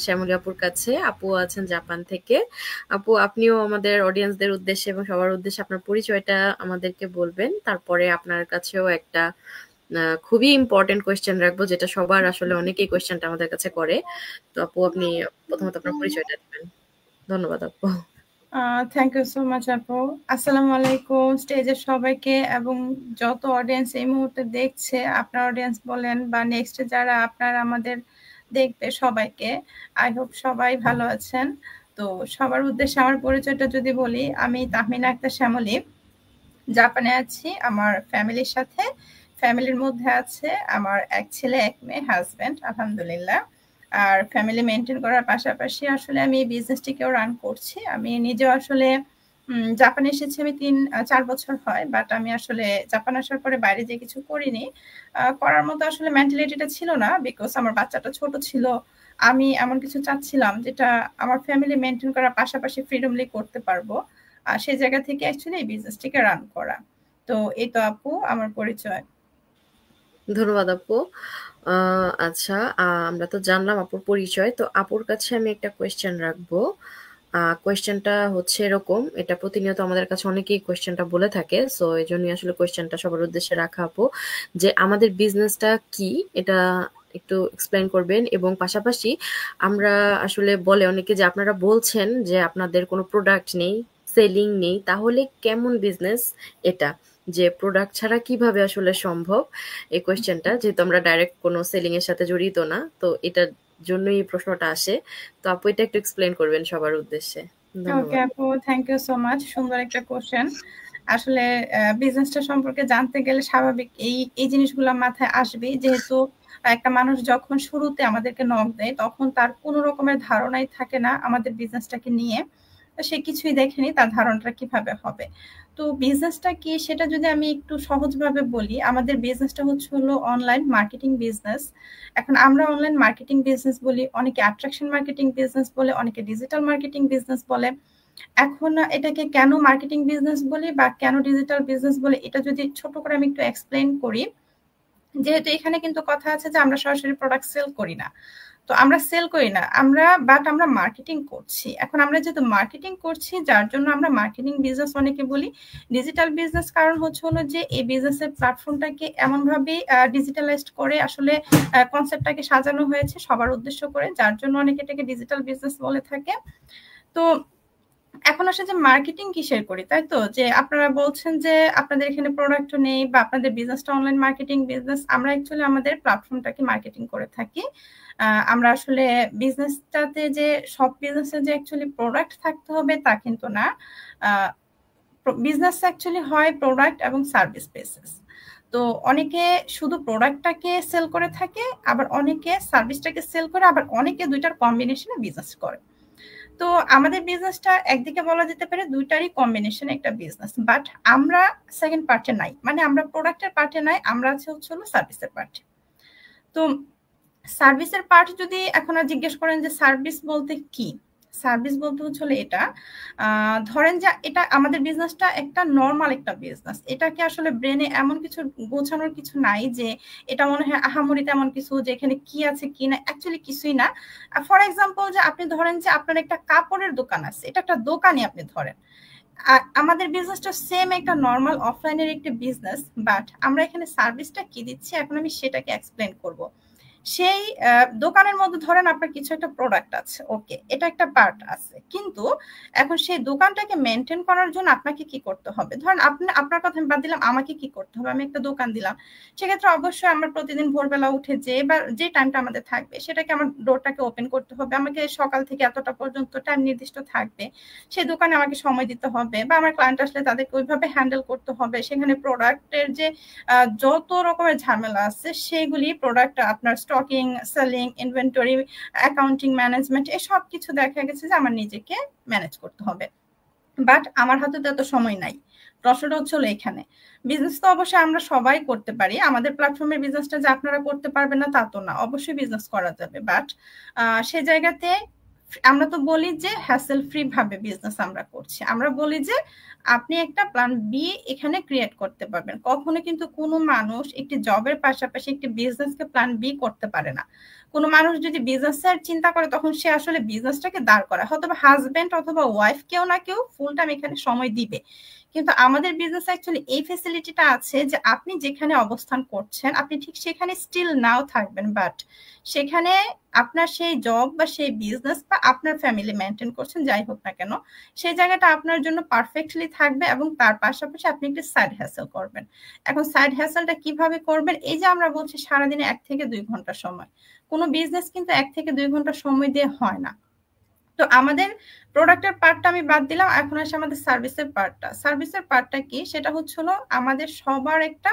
শ্যামলী আপুর কাছে। আপু আছেন জাপান থেকে। আপু, আপনিও আমাদের অডিয়েন্সদের উদ্দেশ্যে এবং সবার উদ্দেশ্যে আপনার পরিচয়টা আমাদেরকে বলবেন। তারপরে আপনার কাছেও একটা খুবই ইম্পর্টেন্ট কোয়েশ্চেন রাখবো, যেটা সবার আসলে অনেকেই কোয়েশ্চেনটা আমাদের কাছে করে। তো আপু, আপনি প্রথমত আপনার পরিচয়টা দিবেন। ধন্যবাদ আপু। থ্যাংক ইউ সো মাচ আপু। আসসালামু আলাইকুম স্টেজের সবাইকে এবং যত অডিয়েন্স এই মুহূর্তে দেখছে, আপনার অডিয়েন্স বলেন বা নেক্সট যারা আপনারা আমাদের দেখবে, সবাইকে আই হোপ সবাই ভালো আছেন। তো সবার উদ্দেশ্যে আমার পরিচয়টা যদি বলি, আমি তাহমিনা আক্তার শ্যামলী, জাপানে আছি আমার ফ্যামিলির সাথে। ফ্যামিলির মধ্যে আছে আমার এক ছেলে এক মেয়ে, হাজব্যান্ড আলহামদুলিল্লাহ। আর ফ্যামিলি মেনটেন করার পাশাপাশি আসলে আমি এই বিজনেসটিকেও রান করছি। আমি নিজেও আসলে জাপানে এসেছি আমি 4 বছর হয়, বাট আমি আসলে জাপান আসার পরে বাইরে যে কিছু করিনি, করার মতো আসলে মেন্টালিটিটা ছিল না, বিকজ আমার বাচ্চাটা ছোট ছিল। আমি এমন কিছু চাচ্ছিলাম যেটা আমার ফ্যামিলি মেনটেন করার পাশাপাশি ফ্রিডমলি করতে পারবো, আর সেই জায়গা থেকে অ্যাকচুয়ালি এই বিজনেসটিকে রান করা। তো এই তো আপু আমার পরিচয়। ধন্যবাদ আপু। আচ্ছা, আমরা তো জানলাম আপুর পরিচয়। তো আপুর কাছে আমি একটা কোয়েশ্চেন রাখবো। কোয়েশ্চেনটা হচ্ছে এরকম, এটা প্রতিনিয়ত আমাদের কাছে অনেকেই কোয়েশ্চেনটা বলে থাকে, সো এই জন্যই আসলে কোয়েশ্চেনটা সবার উদ্দেশ্যে রাখা আপু, যে আমাদের বিজনেসটা কি, এটা একটু এক্সপ্লেন করবেন। এবং পাশাপাশি আমরা আসলে বলে অনেকে যে আপনারা বলছেন যে আপনাদের কোনো প্রোডাক্ট নেই, সেলিং নেই, তাহলে কেমন বিজনেস এটা, যে প্রোডাক্ট ছাড়া কিভাবে আসলে সম্ভব? এই কোয়েশ্চেনটা, যেহেতু আমরা ডাইরেক্ট কোনো সেলিং এর সাথে জড়িত না, তো এটার জন্যই এই প্রশ্নটা আসে। তো আপু, এটা একটু এক্সপ্লেন করবেন সবার উদ্দেশ্যে। ওকে আপু, থ্যাংক ইউ সো মাচ। সুন্দর একটা কোশ্চেন। আসলে বিজনেসটা সম্পর্কে জানতে গেলে স্বাভাবিক এই জিনিসগুলো মাথায় আসবে, যেহেতু একটা মানুষ যখন শুরুতে আমাদেরকে নক দেয় তখন তার কোনো রকমের ধারণাই থাকে না আমাদের বিজনেসটাকে নিয়ে। সে কিছুই দেখেনি, তার ধারণাটা কিভাবে হবে। তো বিজনেসটা কি সেটা যদি আমি একটু সহজভাবে বলি, আমাদের বিজনেসটা হলো অনলাইন মার্কেটিং বিজনেস। এখন আমরা অনলাইন মার্কেটিং বিজনেস বলি, অনেকে অ্যাট্রাকশন মার্কেটিং বিজনেস বলে, অনেকে ডিজিটাল মার্কেটিং বিজনেস বলে। এখন এটাকে কেন মার্কেটিং বিজনেস বলি বা কেন ডিজিটাল বিজনেস বলি, এটা যদি ছোট করে আমি একটু এক্সপ্লেন করি, যেহেতু এখানে কিন্তু কথা আছে যে আমরা সরাসরি প্রোডাক্ট সেল করি না। তো আমরা সেল করি না, আমরা মার্কেটিং করছি। এখন আমরা যেহেতু মার্কেটিং করছি, যার জন্য আমরা মার্কেটিং বিজনেস অনেকে বলি। ডিজিটাল বিজনেস কারণ হলো যে এই বিজনেসের প্ল্যাটফর্মটাকে এমনভাবে ডিজিটালাইজড করে আসলে কনসেপ্টটাকে সাজানো হয়েছে সবার উদ্দেশ্য করে, যার জন্য অনেকে এটাকে ডিজিটাল বিজনেস বলে থাকে। তো এখন আসলে যে মার্কেটিং কিসের করি, তাই তো, যে আপনারা বলছেন যে আপনাদের এখানে প্রোডাক্ট নেই বা আপনাদের বিজনেসটা অনলাইন মার্কেটিং বিজনেস। আমরা অ্যাকচুয়ালি আমাদের প্ল্যাটফর্মটাকে মার্কেটিং করে থাকি। আমরা আসলে বিজনেসটাতে যে সব বিজনেসে যে অ্যাকচুয়ালি প্রোডাক্ট থাকতে হবে তা কিন্তু না। বিজনেস অ্যাকচুয়ালি হয় প্রোডাক্ট এবং সার্ভিস বেসিস। তো অনেকে শুধু প্রোডাক্টটাকে সেল করে থাকে, আবার অনেকে সার্ভিসটাকে সেল করে, আবার অনেকে দুইটার কম্বিনেশনে বিজনেস করে। তো আমাদের বিজনেসটা একদিকে বলা যেতে পারে দুইটারই কম্বিনেশন একটা বিজনেস, বাট আমরা সেকেন্ড পার্টে নাই, মানে আমরা প্রোডাক্টের পার্টে নাই, আমরা হলো সার্ভিসের পার্টে। তো সার্ভিসের পার্ট যদি এখন আর জিজ্ঞেস করেন যে সার্ভিস বলতে কি, সার্ভিস বলতে হচ্ছে এটা, ধরেন যে এটা আমাদের বিজনেসটা একটা নর্মাল একটা বিজনেস। এটাকে আসলে ব্রেনে এমন কিছু গোছানোর কিছু নাই যে এটা মনে হয় আহামরি তেমন কিছু, যে এখানে কি আছে কি না, অ্যাকচুয়ালি কিছুই না। ফর এক্সাম্পল, যে আপনি ধরেন যে আপনার একটা কাপড়ের দোকান আছে, এটা একটা দোকানই আপনি ধরেন। আমাদের বিজনেসটা সেম একটা নর্মাল অফলাইনের একটা বিজনেস, বাট আমরা এখানে সার্ভিসটা কি দিচ্ছি এখন আমি সেটাকে এক্সপ্লেন করব। সেই দোকানের মধ্যে ধরেন আপনার কিছু একটা প্রোডাক্ট আছে, ওকে, এটা একটা পার্ট আছে, কিন্তু এখন সেই দোকানটাকে মেনটেন করার জন্য আপনাকে কি করতে হবে? ধরেন আপনার কথা আমি বাদ দিলাম, আমাকে কি করতে হবে? আমি একটা দোকান দিলাম, সেক্ষেত্রে অবশ্যই আমার প্রতিদিন ভোরবেলা উঠে যে টাইমটা আমাদের থাকবে সেটাকে আমার ডোরটাকে ওপেন করতে হবে, আমাকে সকাল থেকে এতটা পর্যন্ত টাইম নির্দিষ্ট থাকবে, সেই দোকানে আমাকে সময় দিতে হবে, বা আমার ক্লায়েন্ট আসলে তাদেরকে ওইভাবে হ্যান্ডেল করতে হবে। সেখানে প্রোডাক্টের যে যত রকমের ঝামেলা আছে সেগুলি, প্রোডাক্ট আপনার stocking, selling, inventory, accounting, management, এই সব কিছু দেখা গেছে যে আমার নিজেকে ম্যানেজ করতে হবে। বাট আমার হাতে তো এত সময় নাই। প্রশ্নটা হচ্ছে এখানে। বিজনেস তো অবশ্যই আমরা সবাই করতে পারি, আমাদের প্ল্যাটফর্মের বিজনেসটা যে আপনারা করতে পারবেন না তা তো না, অবশ্যই বিজনেস করা যাবে। বাট সে জায়গাতে আমরা তো বলি যে হ্যাসেল ফ্রি ভাবে বিজনেস আমরা করছি, আমরা বলি যে আপনি একটা প্ল্যান বি এখানে ক্রিয়েট করতে পারবেন। কখনো কিন্তু কোনো মানুষ একটি জবের পাশাপাশি একটি বিজনেসকে প্ল্যান বি করতে পারে না। কোনো মানুষ যদি বিজনেসের চিন্তা করে তখন সে আসলে বিজনেসটাকে দাঁড় করায়, হয়তো হাজবেন্ড অথবা ওয়াইফ কেউ না কেউ ফুল টাইম এখানে সময় দিবে। কিন্তু আমাদের বিজনেস অ্যাকচুয়ালি এই ফ্যাসিলিটিটা আছে যে আপনি যেখানে অবস্থান করছেন আপনি ঠিক সেখানে স্টিল নাও থাকবেন, বাট সেখানে আপনার সেই জব বা সেই বিজনেস বা আপনার ফ্যামিলি মেনটেন করছেন যাই হোক না কেন, সেই জায়গাটা আপনার জন্য পারফেক্টলি থাকবে, এবং তার পাশাপাশি আপনি একটু সাইড হ্যাসেল করবেন। এখন সাইড হ্যাসেলটা কিভাবে করবেন? এই যে আমরা বলছি সারাদিনে 1 থেকে 2 ঘন্টা সময়, কোনো বিজনেস কিন্তু 1 থেকে 2 ঘন্টা সময় দিয়ে হয় না। তো আমাদের প্রোডাক্টের পার্টটা আমি বাদ দিলাম, এখন আসে আমাদের সার্ভিসের পার্টটা। সার্ভিসের পার্টটা কি? সেটা হচ্ছে আমাদের সবার একটা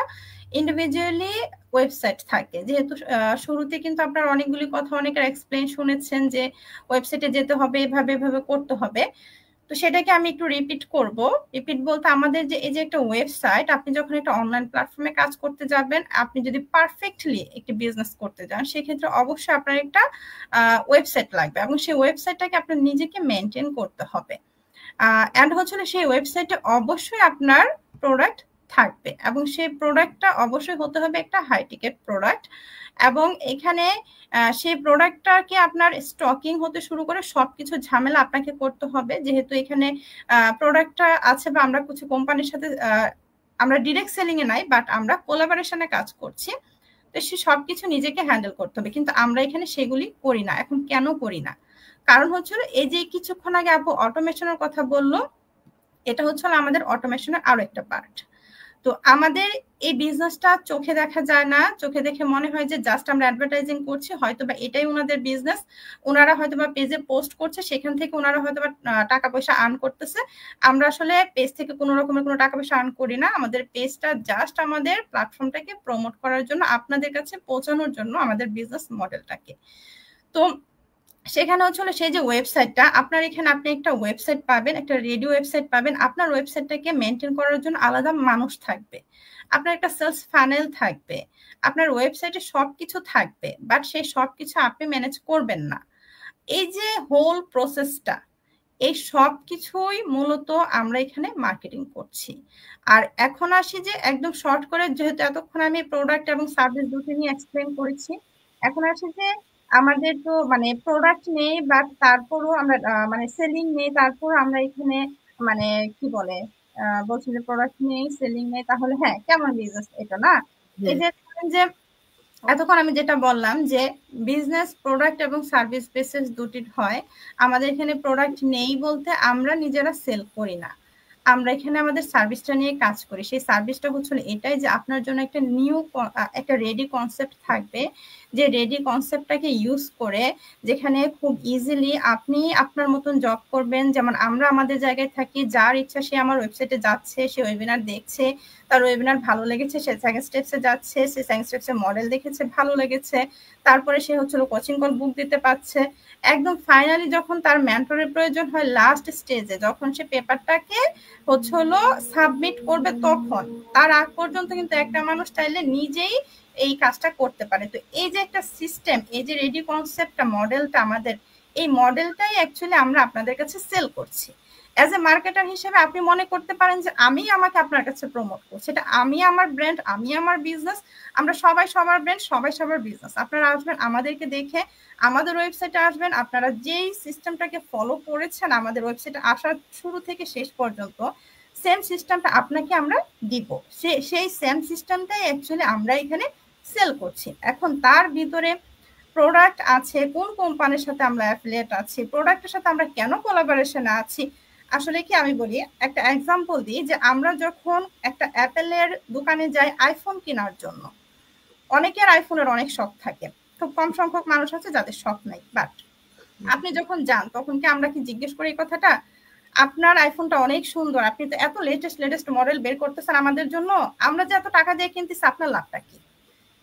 ইন্ডিভিজুয়ালি ওয়েবসাইট থাকে। যেহেতু শুরুতে কিন্তু আপনার অনেকগুলি কথা অনেকের এক্সপ্লেন শুনেছেন যে ওয়েবসাইটে যেতে হবে, এভাবে এভাবে করতে হবে। তো সেটাকে আমি একটু রিপিট করব। রিপিট বলতে আমাদের যে এই যে একটা ওয়েবসাইট, আপনি যখন একটা অনলাইন প্ল্যাটফর্মে কাজ করতে যাবেন, আপনি যদি পারফেক্টলি একটি বিজনেস করতে যান সেক্ষেত্রে অবশ্যই আপনার একটা ওয়েবসাইট লাগবে, এবং সেই ওয়েবসাইটটাকে আপনার নিজেকে মেনটেন করতে হবে। অ্যান্ড হচ্ছে সেই ওয়েবসাইটে অবশ্যই আপনার প্রোডাক্ট থাকবে, এবং সেই প্রোডাক্টটা অবশ্যই হতে হবে একটা হাই টিকেট প্রোডাক্ট, এবং এখানে সেই প্রোডাক্টটাকে আপনার স্টকিং হতে শুরু করে সবকিছু ঝামেলা আপনাকে করতে হবে। যেহেতু এখানে প্রোডাক্টটা আছে বা আমরা কিছু কোম্পানির সাথে আমরা ডিরেক্ট সেলিং এ নাই, বাট আমরা কোলাবোরেশনে কাজ করছি, তো সে সবকিছু নিজেকে হ্যান্ডেল করতে হবে, কিন্তু আমরা এখানে সেগুলি করি না। এখন কেন করি না? কারণ হচ্ছে এই যে কিছুক্ষণ আগে আপু অটোমেশনের কথা বললো, এটা হচ্ছে আমাদের অটোমেশনের আরো একটা পার্ট। তো আমাদের এই বিজনেসটা চোখে দেখা যায় না, চোখে দেখে মনে হয় যে জাস্ট আমরা অ্যাডভার্টাইজিং করছি, হয়তো বা এটাই ওনাদের বিজনেস, ওনারা হয়তো বা পেজে পোস্ট করছে, সেখান থেকে ওনারা হয়তো বা টাকা পয়সা আর্ন করতেছে। আমরা আসলে পেজ থেকে কোনো রকমের কোনো টাকা পয়সা আর্ন করি না, আমাদের পেজটা জাস্ট আমাদের প্ল্যাটফর্মটাকে প্রমোট করার জন্য, আপনাদের কাছে পৌঁছানোর জন্য আমাদের বিজনেস মডেলটাকে। তো সেখানে হচ্ছে সেই যে ওয়েবসাইটটা আপনার, এখানে আপনি একটা ওয়েবসাইট পাবেন, একটা রেডি ওয়েবসাইট পাবেন, আপনার ওয়েবসাইটটাকে মেনটেন করার জন্য আলাদা মানুষ থাকবে, আপনার একটা সেলস ফানেল থাকবে, আপনার ওয়েবসাইটে সবকিছু থাকবে, বাট সেই সবকিছু আপনি ম্যানেজ করবেন না। এই যে হোল প্রসেসটা, এই সব কিছুই মূলত আমরা এখানে মার্কেটিং করছি। আর এখন আসি যে একদম শর্ট করে, যেহেতু এতক্ষণ আমি প্রোডাক্ট এবং সার্ভিস দুটো নিয়ে এক্সপ্লেন করেছি, এখন আসি যে আমাদের তো মানে প্রোডাক্ট নেই, বাট তারপরও আমরা মানে সেলিং নেই, তারপর আমরা এখানে মানে কি বলে বলছি যে প্রোডাক্ট নেই, সেলিং নেই, তাহলে হ্যাঁ কেমন বিজনেস এটা না? এই যে এতক্ষণ আমি যেটা বললাম যে বিজনেস প্রোডাক্ট এবং সার্ভিস বেসিস দুটি হয়। আমাদের এখানে প্রোডাক্ট নেই বলতে আমরা নিজেরা সেল করি না, আমরা এখানে আমাদের সার্ভিসটা নিয়ে কাজ করি। সেই সার্ভিসটা হচ্ছে এটাই যে আপনার জন্য একটা নিউ একটা রেডি কনসেপ্ট থাকবে, যে রেডি কনসেপ্টটাকে ইউজ করে যেখানে খুব ইজিলি আপনি আপনার মতন জব করবেন। যেমন আমরা আমাদের জায়গায় থাকি, যার ইচ্ছা সে আমার ওয়েবসাইটে যাচ্ছে, সে ওয়েবিনার দেখছে, তার ওয়েবিনার ভালো লেগেছে, সে সেকেন্ড স্টেপসে যাচ্ছে, সে সেকেন্ড স্টেপসে মডেল দেখেছে, ভালো লেগেছে, তারপরে সে হচ্ছে কোচিং কল বুক দিতে পারছে। একদম ফাইনালি যখন তার মেন্টরের প্রয়োজন হয় লাস্ট স্টেজে, যখন সে পেপারটাকে হচ্ছে সাবমিট করবে, তখন তার আগ পর্যন্ত কিন্তু একটা মানুষ চাইলে নিজেই এই কাজটা করতে পারে। তো এই যে একটা সিস্টেম, এই যে রেডি কনসেপ্টটা, মডেলটা, আমাদের এই মডেলটাই অ্যাকচুয়ালি আমরা আপনাদের কাছে সেল করছি। অ্যাজ এ মার্কেটার হিসেবে আপনি মনে করতে পারেন যে আমি আমাকে আপনার কাছে প্রমোট করছি, এটা আমি আমার ব্র্যান্ড, আমি আমার বিজনেস, আমরা সবাই সবার ব্র্যান্ড, সবাই সবার বিজনেস। আপনারা আসবেন আমাদেরকে দেখে, আমাদের ওয়েবসাইটে আসবেন, আপনারা যেই সিস্টেমটাকে ফলো করেছেন আমাদের ওয়েবসাইটে আসার শুরু থেকে শেষ পর্যন্ত, সেম সিস্টেমটা আপনাকে আমরা দিব, সেই সেম সিস্টেমটাই অ্যাকচুয়ালি আমরা এখানে সেল করছি। এখন তার ভিতরে প্রোডাক্ট আছে, কোন কোম্পানির সাথে আমরা অ্যাফিলিয়েট আছি, প্রোডাক্টের সাথে আমরা কেন কোলাবোরেশনে আছি। আসলে কি আমি বলি, একটা এক্সাম্পল দিই, যে আমরা যখন একটা অ্যাপেলের দোকানে যাই আইফোন কেনার জন্য, অনেকের আইফোনের অনেক শখ থাকে, খুব কম সংখ্যক মানুষ আছে যাদের শখ নাই। বাট আপনি যখন যান তখন কি আমরা কি জিজ্ঞেস করি এই কথাটা, আপনার আইফোনটা অনেক সুন্দর, আপনি তো এত লেটেস্ট মডেল বের করতেছেন আমাদের জন্য, আমরা যে এত টাকা দিয়ে কিনতেছি আপনার লাভটা কি?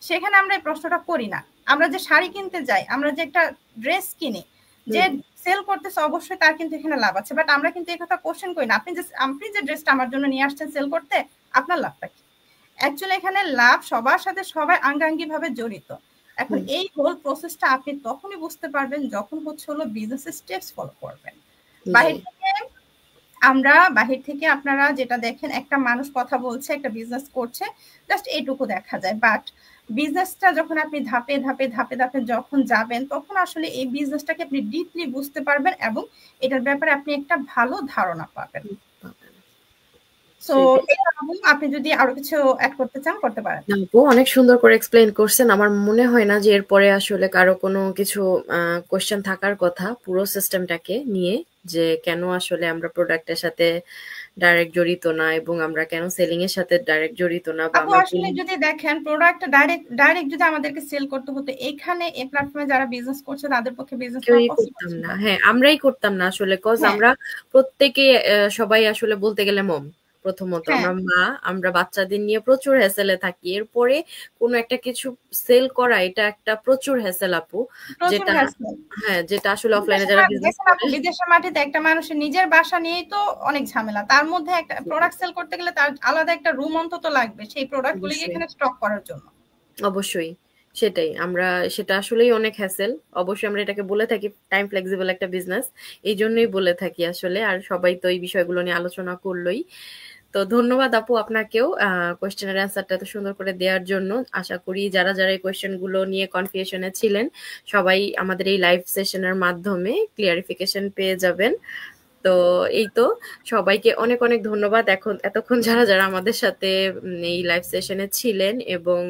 সেখানে আমরা এই প্রশ্নটা করি না। আমরা যে শাড়ি কিনতে যাই, আমরা যে একটা ড্রেস কিনি, যে সেল করতেছে অবশ্যই তার কিন্তু এখানে লাভ আছে, বাট আমরা কিন্তু এই কথা কোশ্চেন করি না, আপনি যে ড্রেসটা আমার জন্য নিয়ে আসছেন সেল করতে, আপনার লাভটা কি? অ্যাকচুয়ালি এখানে লাভ সবার সাথে সবাই আঙ্গাঙ্গি ভাবে জড়িত। এখন এই হোল প্রসেসটা আপনি তখনই বুঝতে পারবেন যখন হলো বিজনেস স্টেপস ফলো করবেন। বাহির থেকে আপনারা যেটা দেখেন, একটা মানুষ কথা বলছে, একটা বিজনেস করছে, জাস্ট এইটুকু দেখা যায়। বাট বিজনেসটা যখন আপনি ধাপে ধাপে যখন যাবেন, তখন আসলে এই বিজনেসটাকে আপনি ডিপলি বুঝতে পারবেন এবং এটার ব্যাপারে আপনি একটা ভালো ধারণা পাবেন। সো আপনি যদি আরো কিছু অ্যাড করতে চান করতে পারেন। আপু অনেক সুন্দর করে এক্সপ্লেইন করছেন। আমার মনে হয় না যে এরপরে আসলে কারো কোনো কিছু কোশ্চেন থাকার কথা পুরো সিস্টেমটাকে নিয়ে, যে কেন আসলে আমরা প্রোডাক্টের সাথে ডাইরেক্ট জড়িত না এবং আমরা কেন সেলিং এর সাথে ডাইরেক্ট জড়িত না। আপু আসলে যদি দেখেন প্রোডাক্ট ডাইরেক্ট যদি আমাদেরকে সেল করতে হতো, এখানে এই প্ল্যাটফর্মে যারা বিজনেস করছে তাদের পক্ষে বিজনেস করা করতাম না। হ্যাঁ, আমরাই করতাম না আসলে, কজ আমরা প্রত্যেকে সবাই আসলে বলতে গেলে মম, প্রথমত আমরা মা, আমরা বাচ্চাদের নিয়ে প্রচুর হ্যাসেলে থাকি। এরপরে কোনো একটা কিছু সেল করা এটা একটা প্রচুর হ্যাসেল আপু, যেটা আসলে অফলাইনে যারা বিজনেস করে। বিদেশের মাটিতে একটা মানুষের নিজের বাসা নিয়েই তো অনেক ঝামেলা, তার মধ্যে একটা প্রোডাক্ট সেল করতে গেলে তার আলাদা একটা রুম অন্তত লাগবে সেই প্রোডাক্টগুলোকে এখানে স্টক করার জন্য। অবশ্যই সেটাই, সেটা আসলেই অনেক হ্যাসেল। অবশ্যই আমরা এটাকে বলে থাকি টাইম ফ্লেক্সিবল একটা বিজনেস, এই জন্যই বলে থাকি আসলে। আর সবাই তো এই বিষয়গুলো নিয়ে আলোচনা করলোই। তো ধন্যবাদ আপু আপনাকেও কোয়েশ্চেনের অ্যান্সারটা এত সুন্দর করে দেওয়ার জন্য। আশা করি যারা এই কোয়েশ্চেন গুলো নিয়ে কনফিউশনে ছিলেন সবাই আমাদের এই লাইভ সেশনের মাধ্যমে ক্লিয়ারিফিকেশন পেয়ে যাবেন। তো এই তো, সবাইকে অনেক অনেক ধন্যবাদ এতক্ষণ যারা আমাদের সাথে এই লাইভ সেশনে ছিলেন এবং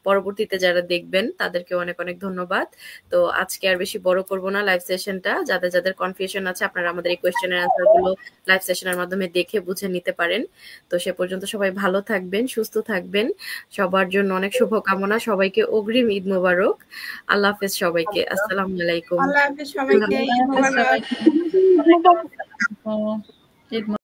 পরবর্তীতে যারা দেখবেন তাদেরকে অনেক অনেক ধন্যবাদ। তো আজকে আর বেশি বড় করব না লাইভ সেশনটা। যাদের কনফিউশন আছে আপনারা আমাদের এই কোয়েশ্চেনের অ্যান্সার গুলো লাইভ সেশনের মাধ্যমে দেখে বুঝে নিতে পারেন। তো সে পর্যন্ত সবাই ভালো থাকবেন, সুস্থ থাকবেন, সবার জন্য অনেক শুভকামনা। সবাইকে অগ্রিম ঈদ মোবারক। আল্লাহ হাফেজ সবাইকে। আসসালামু আলাইকুম। আল্লাহ হাফেজ সবাইকে। ঈদ মোবারক।